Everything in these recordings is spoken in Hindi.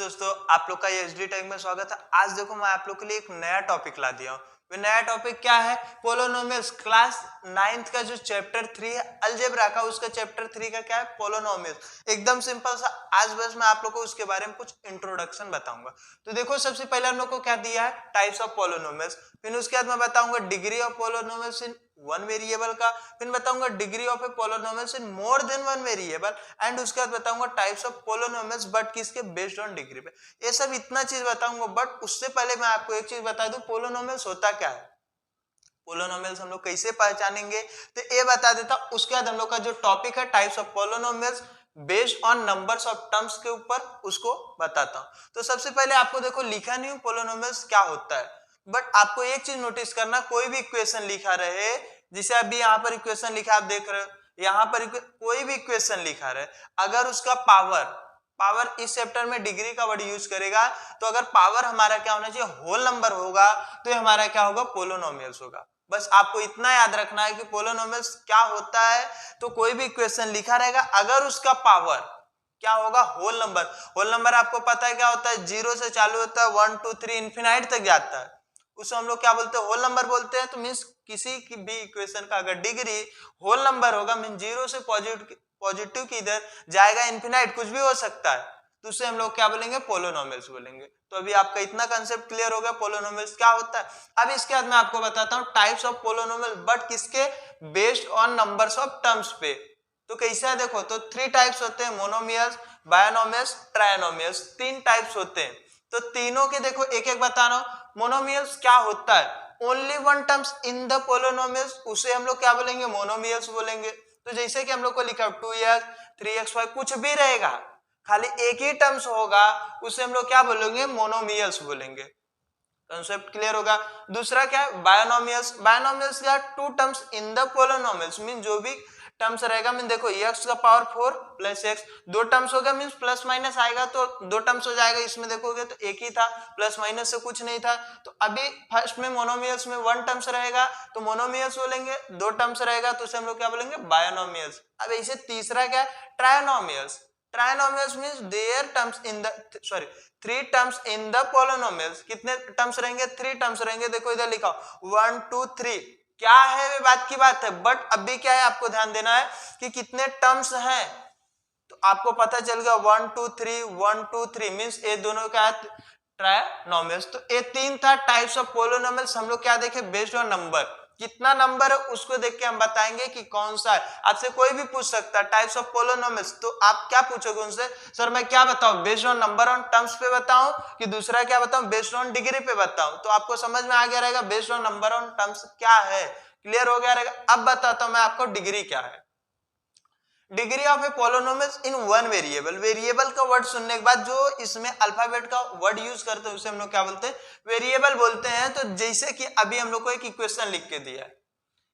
दोस्तों, आप लोग का एचडी टेक में स्वागत है। आज देखो मैं आप लोग के लिए एक नया टॉपिक ला दिया हूँ। वो नया टॉपिक क्या है? पोलोनोमियल्स। क्लास 9th का जो चैप्टर 3 है अलजेब्रा का, उसका चैप्टर 3 का क्या है? पोलोनोमियल्स। एकदम सिंपल सा। आज बस मैं आप लोग को उसके बारे में कुछ इंट्रोडक्शन बताऊंगा। तो देखो, सबसे पहले हम लोग को क्या दिया है? Types of polynomials. फिर उसके बाद मैं बताऊंगा degree of polynomials in one variable का। फिर बताऊंगा degree of A polynomials in more than one variable. And उसके बाद बताऊंगा टाइप्स ऑफ पोलोनोमियल्स बट किसके? बेस्ड ऑन डिग्री पे। ये सब इतना चीज बताऊंगा, बट उससे पहले मैं आपको एक चीज बता दूं, पोलोनोमियल्स होता क्या है, पोलोनोमियल्स हम लोग कैसे पहचानेंगे, तो ये बता देता। उसके बाद हम लोग का जो टॉपिक है types of polynomials based on numbers of terms के ऊपर, उसको बताता हूं। तो सबसे पहले आपको देखो, लिखा नहीं हूं पोलोनोमियल्स क्या होता है, बट आपको एक चीज नोटिस करना, कोई भी इक्वेशन लिखा रहे, जिसे अभी यहाँ पर इक्वेशन लिखा आप देख रहे हो, यहाँ पर कोई भी इक्वेशन लिखा रहे, अगर उसका पावर इस चैप्टर में डिग्री का वर्ड यूज करेगा, तो अगर पावर हमारा क्या होना चाहिए? होल नंबर होगा, तो ये हमारा क्या होगा? पोलोनोमियल्स होगा। बस आपको इतना याद रखना है कि पोलोनोमियल्स क्या होता है। तो कोई भी इक्वेशन लिखा रहेगा, अगर उसका पावर क्या होगा? Whole number. होल नंबर आपको पता है क्या होता है? 0 से चालू होता है, 1 2 3 इंफिनाइट तक जाता है, उसे हम लोग क्या बोलते हैं? होल नंबर बोलते हैं। तो मीन्स किसी की भी इक्वेशन का अगर डिग्री होल नंबर होगा, मीन 0 से पॉजिटिव की इधर जाएगा, इंफिनाइट कुछ भी हो सकता है, तो उसे हम लोग क्या बोलेंगे? पोलोनोमियल्स बोलेंगे। तो अभी आपका इतना कंसेप्ट क्लियर हो गया पोलोनोमियल्स क्या होता है। अब इसके बाद मैं आपको बताता हूं टाइप्स ऑफ पोलोनोमियल, बट किसके? Based on numbers of terms पे। तो कैसा है देखो, तो 3 टाइप्स होते हैं, मोनोमियल्स, बायनोमियल्स, ट्रायनोमियल्स। 3 टाइप्स होते हैं। तो तीनों के देखो एक एक बता रहा हूं। मोनोमियल्स क्या होता है? Only one terms in the polynomials, उसे हम लोग क्या बोलेंगे? मोनोमियल्स बोलेंगे। तो जैसे कि हम लोग को लिखा 2x 3x5 कुछ भी रहेगा, खाली एक ही टर्म्स होगा, उसे हम लोग क्या बोलेंगे? मोनोमियल्स बोलेंगे। कंसेप्ट क्लियर होगा। दूसरा क्या है? बायनोमियल्स। बायनोमियल्स क्या? 2 terms in the polynomials, mean जो भी टर्म्स रहेगा, मीन देखो x का पावर 4 प्लस x, 2 टर्म्स होगा, मीन प्लस माइनस आएगा तो 2 टर्म्स हो जाएगा। इसमें देखोगे तो एक ही था, प्लस माइनस से कुछ नहीं था। तो अभी फर्स्ट में मोनोमियल्स में 1 टर्म्स रहेगा तो मोनोमियल्स बोलेंगे, 2 टर्म्स रहेगा तो उसे हम लोग क्या बोलेंगे? बायनोमियल्स। अब ऐसे तीसरा क्या है? ट्रायनोमियल्स। Trinomials means their terms in the 3 terms in the polynomials। कितने टर्म्स रहेंगे? 3 टर्म्स रहेंगे। देखो इधर लिखा 1 2 3, क्या है? वे बात की बात है, बट अभी क्या है आपको ध्यान देना है कि कितने टर्म्स हैं। तो आपको पता चल गया 1 2 3 1 2 3 मींस ये दोनों क्या है? ट्रायनोमियल्स। तो ये 3 था टाइप्स ऑफ पोलोनोमियल्स। हम लोग क्या देखे? बेस्ड ऑन नंबर, कितना नंबर है उसको देख के हम बताएंगे कि कौन सा है। आपसे कोई भी पूछ सकता है टाइप्स ऑफ पोलोनोमियल्स, तो आप क्या पूछोगे उनसे? सर मैं क्या बताऊं? Based on number on terms पे बताऊं कि दूसरा क्या बताऊं? बेस्ड ऑन डिग्री पे बताऊं। तो आपको समझ में आ गया रहेगा based on number on terms क्या है, क्लियर हो गया रहेगा। अब बताता हूं मैं आपको डिग्री क्या है। Degree of A polynomials in one variable. Variable का वर्ड सुनने के बाद जो इसमें अल्फाबेट का वर्ड यूज करते हैं उसे हम लोग क्या बोलते हैं? वेरिएबल बोलते हैं। तो जैसे कि अभी हम लोग को एक इक्वेशन लिख के दिया है,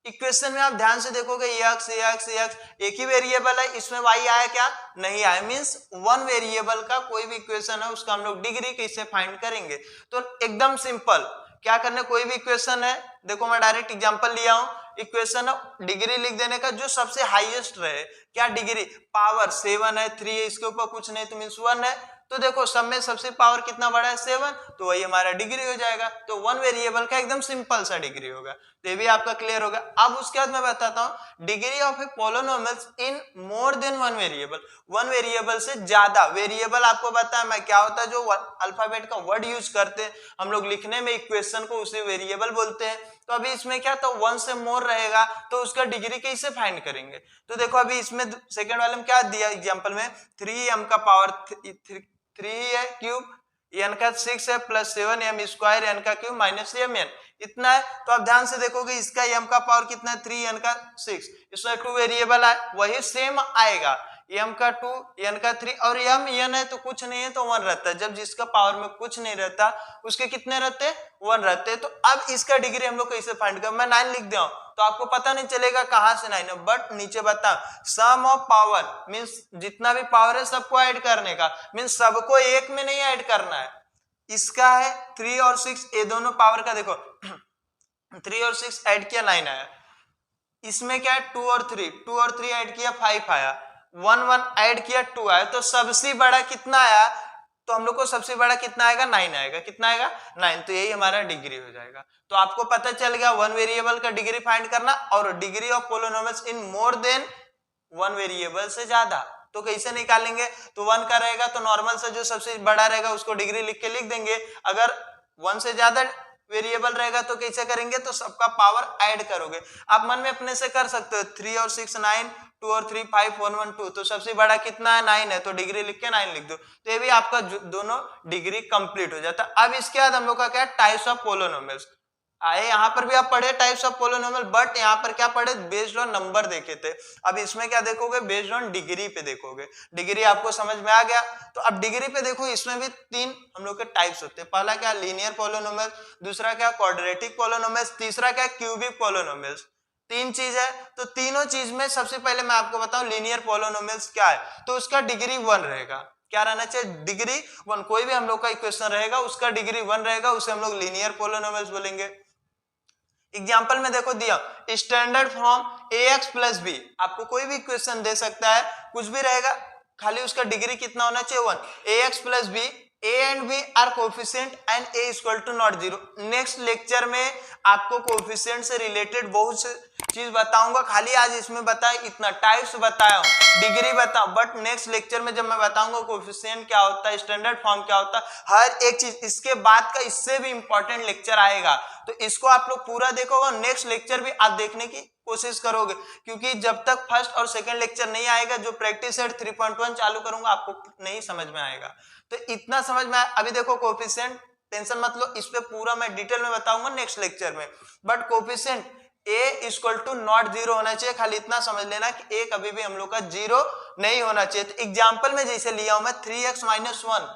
इक्वेशन में आप ध्यान से देखोगे x एक ही वेरिएबल है, इसमें y आया क्या? नहीं आया। मींस वन वेरिएबल का कोई भी इक्वेशन है उसका हम लोग डिग्री कैसे फाइंड करेंगे? तो एकदम सिंपल, क्या करने? कोई भी इक्वेशन है, देखो मैं डायरेक्ट एग्जांपल लिया हूं, इक्वेशन डिग्री लिख देने का जो सबसे हाईएस्ट रहे। क्या डिग्री? पावर 7 है, 3 है, इसके ऊपर कुछ नहीं तो मींस 1 है। तो देखो सब में सबसे पावर कितना बड़ा है? 7, तो वही हमारा डिग्री हो जाएगा। तो वन वेरिएबल का एकदम सिंपल सा डिग्री होगा। तो ये भी आपका क्लियर होगा। अब उसके बाद मैं बताता हूं degree of A polynomials in more than one variable. One variable से ज्यादा। वेरिएबल आपको बताया मैं क्या होता है? जो अल्फाबेट का वर्ड यूज करते हैं हम लोग लिखने में इक्वेशन को, उसे वेरिएबल बोलते हैं। तो अभी इसमें क्या? तो 1 से मोर रहेगा, तो उसका डिग्री कैसे फाइंड करेंगे? तो देखो अभी इसमें सेकंड वाले में क्या दिया एग्जांपल में? 3m का पावर 3 है क्यूब, n का 6 है प्लस 7m स्क्वायर, n का क्यूब माइनस mn, इतना है। तो आप ध्यान से देखोगे इसका m का पावर कितना है? 3, n का 6, इसमें 2 वेरिएबल है, वही सेम आएगा। m का 2, n का 3, और m n है तो कुछ नहीं है तो 1 रहता है। जब जिसका पावर में कुछ नहीं रहता उसके कितने रहते हैं? 1 रहते हैं। तो अब इसका डिग्री हम लोग कैसे फाइंड करें? मैं 9 लिख दिया हूं तो आपको पता नहीं चलेगा कहां से 9 है, बट नीचे बता सम ऑफ पावर मींस जितना भी पावर है सबको ऐड करने का, मींस सबको एक में नहीं ऐड करना है। इसका है 3 और 6, ये दोनों पावर का देखो 3 और 6 ऐड किया 9 आया। इसमें क्या है? 2 और 3 ऐड किया 5 आया, 1 1 ऐड किया 2 आया। तो सबसे बड़ा कितना आया? तो हम लोग को सबसे बड़ा कितना आएगा 9 आएगा, कितना आएगा 9, तो यही हमारा डिग्री हो जाएगा। तो आपको पता चल गया वन वेरिएबल का डिग्री फाइंड करना और degree of polynomials in more than one variable से ज्यादा। तो कैसे निकालेंगे, तो 1 का रहेगा तो नॉर्मल से जो सबसे बड़ा रहेगा उसको डिग्री लिख के लिख देंगे, अगर 1 से ज्यादा वेरिएबल रहेगा तो कैसे करेंगे, तो सबका पावर ऐड करोगे। आप मन में अपने से कर सकते हो 3 और 6 9, 2 और 3 5 1 1 2, तो सबसे बड़ा कितना है 9 है, तो डिग्री लिख के 9 लिख दो, तो ये भी आपका दोनों डिग्री कंप्लीट हो जाता है। अब इसके बाद हम लोग का क्या है, टाइप्स ऑफ पोलिनोमियल्स आए। यहाँ पर भी आप पढ़े टाइप्स ऑफ पोलिनोमियल, बट यहाँ पर क्या पढ़े, बेस्ड ऑन नंबर देखे थे। अब इसमें क्या देखोगे, बेस्ड ऑन डिग्री पे देखोगे। डिग्री आपको समझ में आ गया, तो अब डिग्री पे देखो, इसमें भी 3 हम लोग के टाइप्स होते हैं। पहला क्या, लीनियर पोलिनोमियल, दूसरा क्या क्वाड्रेटिक पोलिनोमियल्स, तीसरा क्या क्यूबिक पोलिनोमियल्स। 3 चीज है, तो तीनों चीज में सबसे पहले मैं आपको बताऊं लीनियर पोलिनोमियल्स क्या है, तो उसका डिग्री 1 रहेगा। क्या रहना चाहिए, डिग्री 1। कोई भी हम लोग का इक्वेशन रहेगा उसका डिग्री 1 रहेगा, उसे हम लोग लीनियर पोलिनोमियल्स बोलेंगे। एग्जाम्पल में देखो दिया, standard form ax plus B, आपको कोई भी इक्वेशन दे सकता है, कुछ भी रहेगा, खाली उसका डिग्री कितना होना चाहिए 1। ax plus B, a and b are coefficient and a equal to not 0। Next lecture में आपको कोफिशिएंट से रिलेटेड बहुत से चीज बताऊंगा, खाली आज इसमें बताए इतना, टाइप्स बताया हूं, डिग्री बताऊं, बट नेक्स्ट लेक्चर में जब मैं बताऊंगा कोफिशिएंट क्या होता है, स्टैंडर्ड फॉर्म क्या होता है, हर एक चीज, इसके बाद का इससे भी इंपॉर्टेंट लेक्चर आएगा, तो इसको आप लोग पूरा देखोगे। नेक्स्ट लेक्चर भी आप देखने की कोशिश करोगे, क्योंकि जब तक फर्स्ट और सेकंड लेक्चर नहीं आएगा, जो प्रैक्टिस सेट 3.1 चालू करूंगा, आपको नहीं समझ में आएगा। तो इतना समझ में अभी देखो कोफिशिएंट, टेंशन मत लो, इस पे पूरा मैं डिटेल में बताऊंगा नेक्स्ट लेक्चर में, but coefficient a equal to not 0 होना चाहिए। खाली इतना समझ लेना कि a कभी भी हम लोग का 0 नहीं होना चाहिए। तो एग्जांपल में जैसे लिया हूं मैं 3x माइनस 1,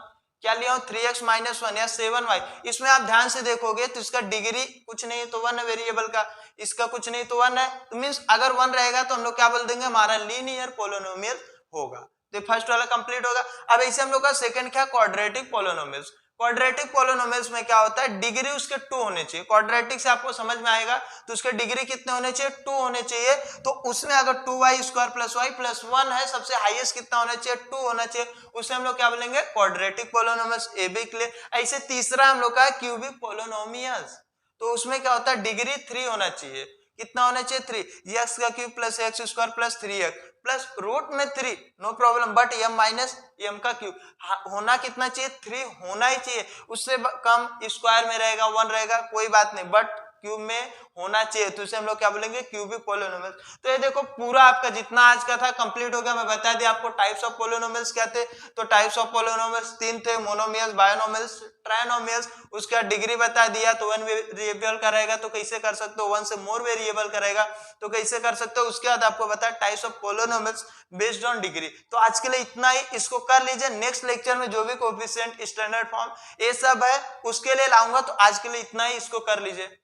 क्या लिया हूं 3x माइनस 1 या 7y, इसमें आप ध्यान से देखोगे तो इसका डिग्री कुछ नहीं तो 1 है वेरिएबल का, इसका कुछ नहीं तो 1 है, तो मींस अगर 1 रहेगा तो हम लोग क्या बोल देंगे, हमारा लीनियर पोलिनोमियल होगा। तो फर्स्ट वाला कंप्लीट होगा। अब ऐसे हम लोग का सेकंड क्या, क्वाड्रेटिक पोलिनोमियल्स। क्वाड्रेटिक पोलिनोमियल्स में क्या होता है, डिग्री उसके 2 होने चाहिए। क्वाड्रेटिक से आपको समझ में आएगा, तो उसके डिग्री कितने होने चाहिए, 2 होने चाहिए। तो उसमें अगर 2y square plus y plus 1 है, सबसे हाईएस्ट कितना होना चाहिए, 2 होना चाहिए, उसे हम लोग क्या बोलेंगे, quadratic polynomials. A B clear. ऐसे तीसरा हम लोग का क्यूबिक पोलिनोमियल्स, तो उसमें क्या होता है, डिग्री 3 होना चाहिए। कितना होना चाहिए, 3, x का cube plus x square plus 3x plus root में 3, no problem, but m minus m का क्यूब होना कितना चाहिए, 3 होना ही चाहिए। उससे कम स्क्वायर में रहेगा 1 रहेगा, कोई बात नहीं, बट क्यूब में होना चाहिए, तो इसे हम लोग क्या बोलेंगे, क्यूबिक पोलिनोमियल्स। तो ये देखो पूरा आपका जितना आज का था कंप्लीट हो गया। मैं बता दिया आपको टाइप्स ऑफ पोलिनोमियल्स क्या थे, तो टाइप्स ऑफ पोलिनोमियल्स 3 थे, मोनोमियल्स, बायनोमियल्स, ट्राइनोमियल्स। उसका डिग्री बता दिया, तो 1 वेरिएबल का रहेगा तो कैसे कर सकते हो, 1 से मोर वेरिएबल का रहेगा तो कैसे कर सकते हो। उसके बाद आपको बताया types of polynomials based on degree. तो आज के लिए इतना ही, इसको कर लीजिए। नेक्स्ट लेक्चर में जो भी कोएफिशिएंट, स्टैंडर्ड फॉर्म, ये सब है, उसके लिए लाऊंगा। तो आज के लिए इतना ही, इसको कर लीजिए।